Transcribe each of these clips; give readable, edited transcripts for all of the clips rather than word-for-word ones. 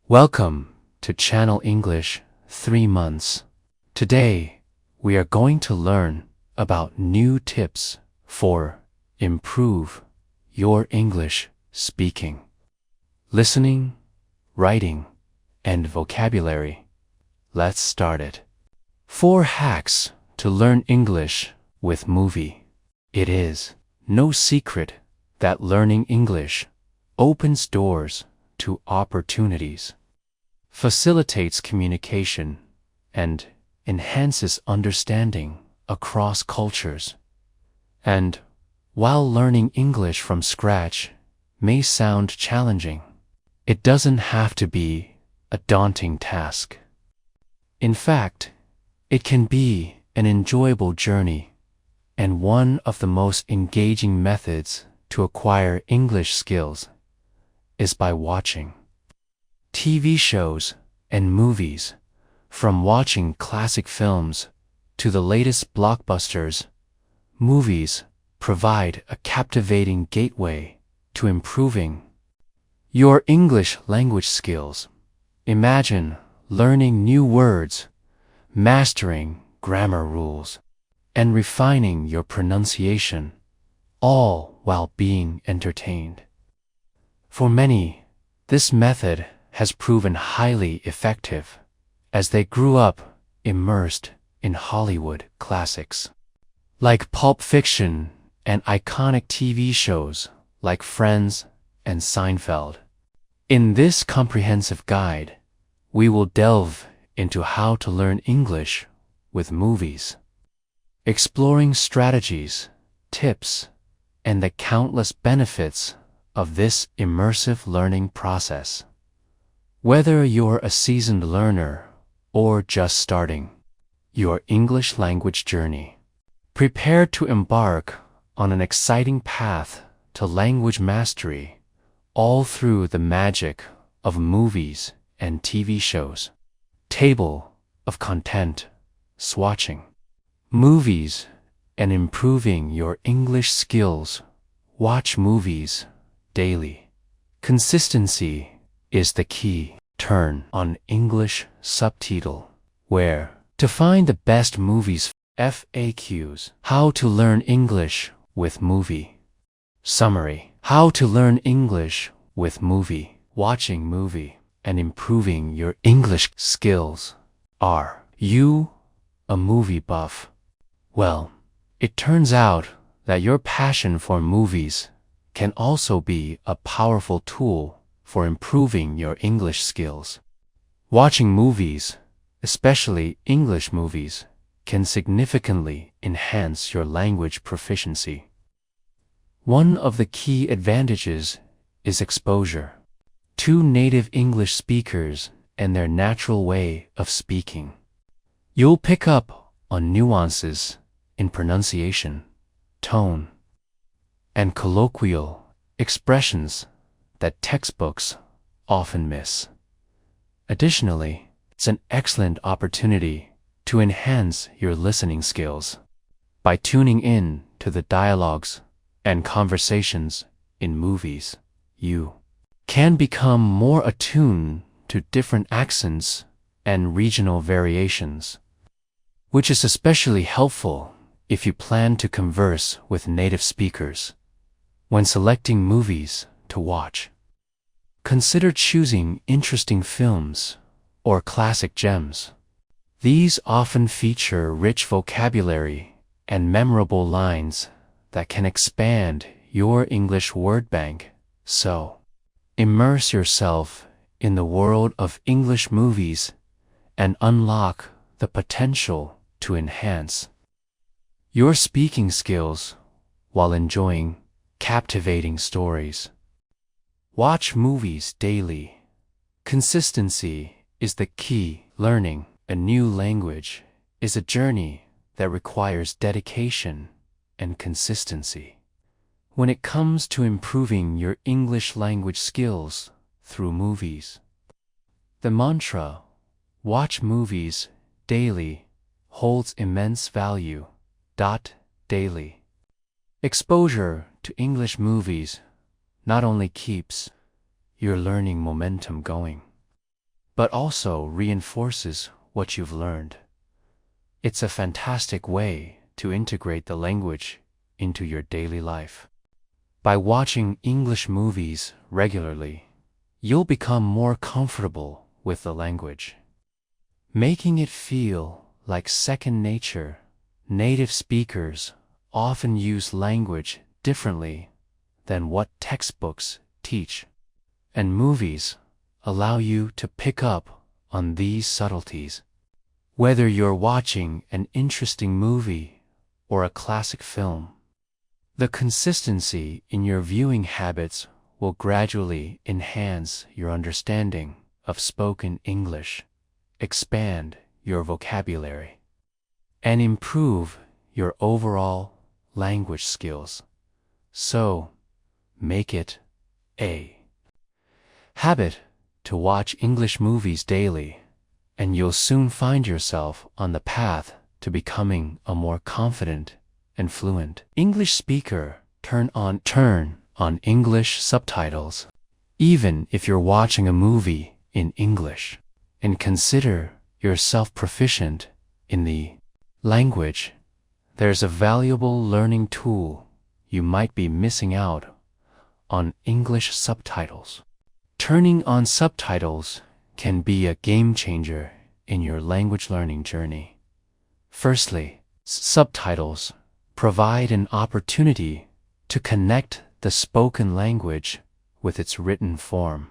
Welcome to Channel English 3 months. Today, we are going to learn about new tips for improve your English speaking, listening, writing, and vocabulary. Let's start it. 4 hacks to learn English with movie. It is no secret that learning English opens doors to opportunities, facilitates communication, and enhances understanding across cultures. And while learning English from scratch may sound challenging, it doesn't have to be a daunting task. In fact, it can be an enjoyable journey and one of the most engaging methods to acquire English skills is by watching TV shows and movies. From watching classic films to the latest blockbusters, movies provide a captivating gateway to improving your English language skills. Imagine learning new words, mastering grammar rules, and refining your pronunciation, all while being entertained. For many, this method has proven highly effective as they grew up immersed in Hollywood classics like Pulp Fiction and iconic TV shows like Friends and Seinfeld. In this comprehensive guide, we will delve into how to learn English with movies, exploring strategies, tips, and the countless benefits of this immersive learning process. Whether you're a seasoned learner or just starting your English language journey, prepare to embark on an exciting path to language mastery, all through the magic of movies and TV shows. Table of content, swatching movies and improving your English skills. Watch movies daily. Consistency is the key. Turn on English subtitle. Where to find the best movies. FAQs. How to learn English with movie. Summary. How to learn English with movie. Watching movie and improving your English skills. Are you a movie buff? Well, it turns out that your passion for movies can also be a powerful tool for improving your English skills. Watching movies, especially English movies, can significantly enhance your language proficiency. One of the key advantages is exposure to native English speakers and their natural way of speaking. You'll pick up on nuances in pronunciation, tone, and colloquial expressions that textbooks often miss. Additionally, it's an excellent opportunity to enhance your listening skills. By tuning in to the dialogues and conversations in movies, you can become more attuned to different accents and regional variations, which is especially helpful if you plan to converse with native speakers. When selecting movies to watch, consider choosing interesting films or classic gems. These often feature rich vocabulary and memorable lines that can expand your English word bank. So, immerse yourself in the world of English movies and unlock the potential to enhance your speaking skills while enjoying captivating stories. Watch movies daily. Consistency is the key. Learning a new language is a journey that requires dedication and consistency. When it comes to improving your English language skills through movies, the mantra, watch movies daily, holds immense value. Daily exposure to English movies not only keeps your learning momentum going, but also reinforces what you've learned. It's a fantastic way to integrate the language into your daily life. By watching English movies regularly, you'll become more comfortable with the language, making it feel like second nature. Native speakers often use language differently than what textbooks teach, and movies allow you to pick up on these subtleties. Whether you're watching an interesting movie or a classic film, the consistency in your viewing habits will gradually enhance your understanding of spoken English, expand your vocabulary, and improve your overall language skills. So, make it a habit to watch English movies daily, and you'll soon find yourself on the path to becoming a more confident and fluent English speaker. Turn on English subtitles, even if you're watching a movie in English, and consider yourself proficient in the language. There's a valuable learning tool you might be missing out on: English subtitles. Turning on subtitles can be a game changer in your language learning journey. Firstly, subtitles provide an opportunity to connect the spoken language with its written form.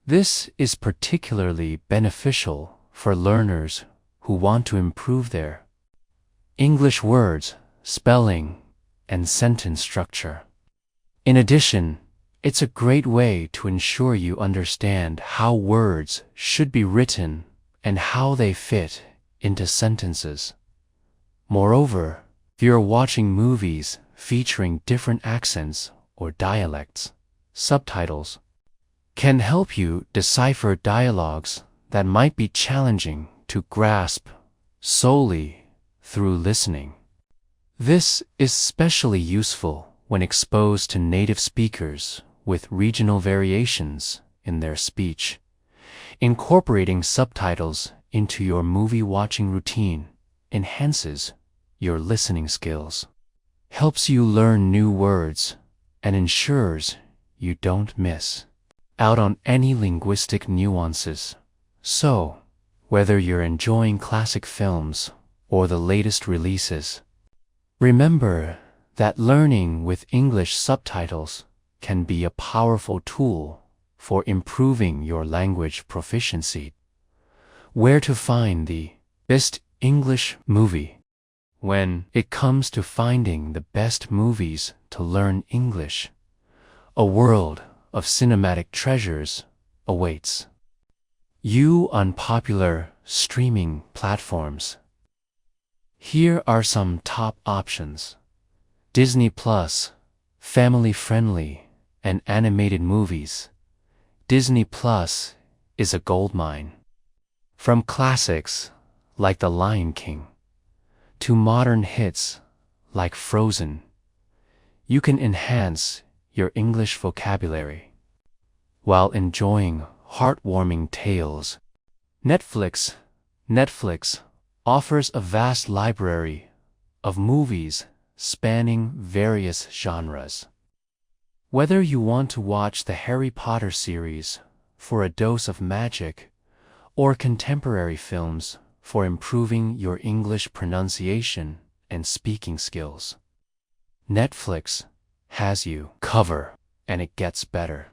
This is particularly beneficial for learners who want to improve their English words, spelling, and sentence structure. In addition, it's a great way to ensure you understand how words should be written and how they fit into sentences. Moreover, if you're watching movies featuring different accents or dialects, subtitles can help you decipher dialogues that might be challenging to grasp solely through listening. This is especially useful when exposed to native speakers with regional variations in their speech. Incorporating subtitles into your movie watching routine enhances your listening skills, helps you learn new words, and ensures you don't miss out on any linguistic nuances. So, whether you're enjoying classic films or the latest releases, remember that learning with English subtitles can be a powerful tool for improving your language proficiency. Where to find the best English movie? When it comes to finding the best movies to learn English, a world of cinematic treasures awaits you on popular streaming platforms. Here are some top options: Disney Plus, family-friendly and animated movies. Disney Plus is a goldmine. From classics like The Lion King to modern hits like Frozen, you can enhance your English vocabulary while enjoying heartwarming tales. Netflix offers a vast library of movies spanning various genres. Whether you want to watch the Harry Potter series for a dose of magic or contemporary films for improving your English pronunciation and speaking skills, Netflix has you covered, and it gets better.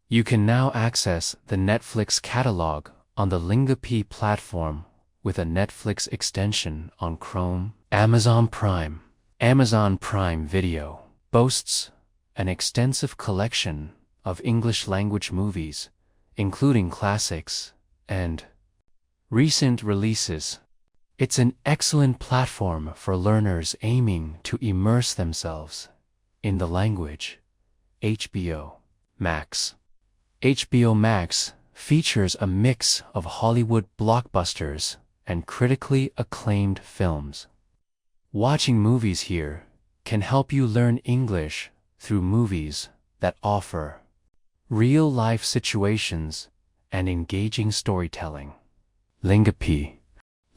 You can now access the Netflix catalog on the Lingopi platform with a Netflix extension on Chrome. Amazon Prime Video boasts an extensive collection of English language movies, including classics and recent releases. It's an excellent platform for learners aiming to immerse themselves in the language. HBO Max features a mix of Hollywood blockbusters and critically acclaimed films. Watching movies here can help you learn English through movies that offer real-life situations and engaging storytelling. Lingopi.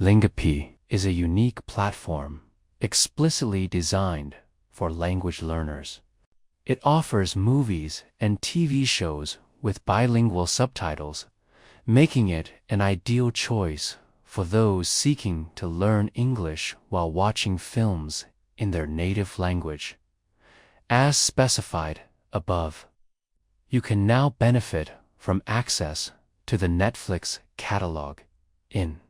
Lingopi is a unique platform explicitly designed for language learners. It offers movies and TV shows with bilingual subtitles, making it an ideal choice for those seeking to learn English while watching films in their native language. As specified above, you can now benefit from access to the Netflix catalog in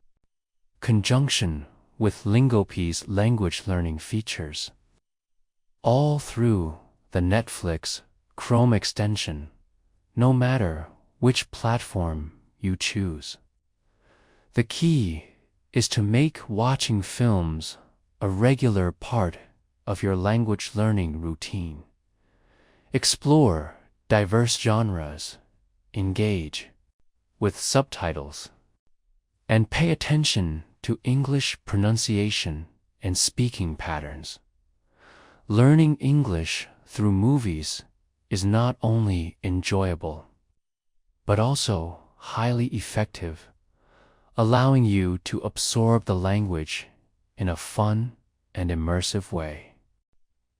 conjunction with Lingopi's language learning features, all through the Netflix Chrome extension, no matter which platform you choose. The key is to make watching films a regular part of your language learning routine. Explore diverse genres, engage with subtitles, and pay attention to English pronunciation and speaking patterns. Learning English through movies is not only enjoyable, but also highly effective, allowing you to absorb the language in a fun and immersive way.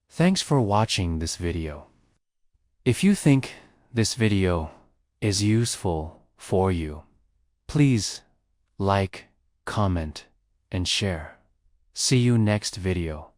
Thanks for watching this video. If you think this video is useful for you, please like, comment, and share. See you next video.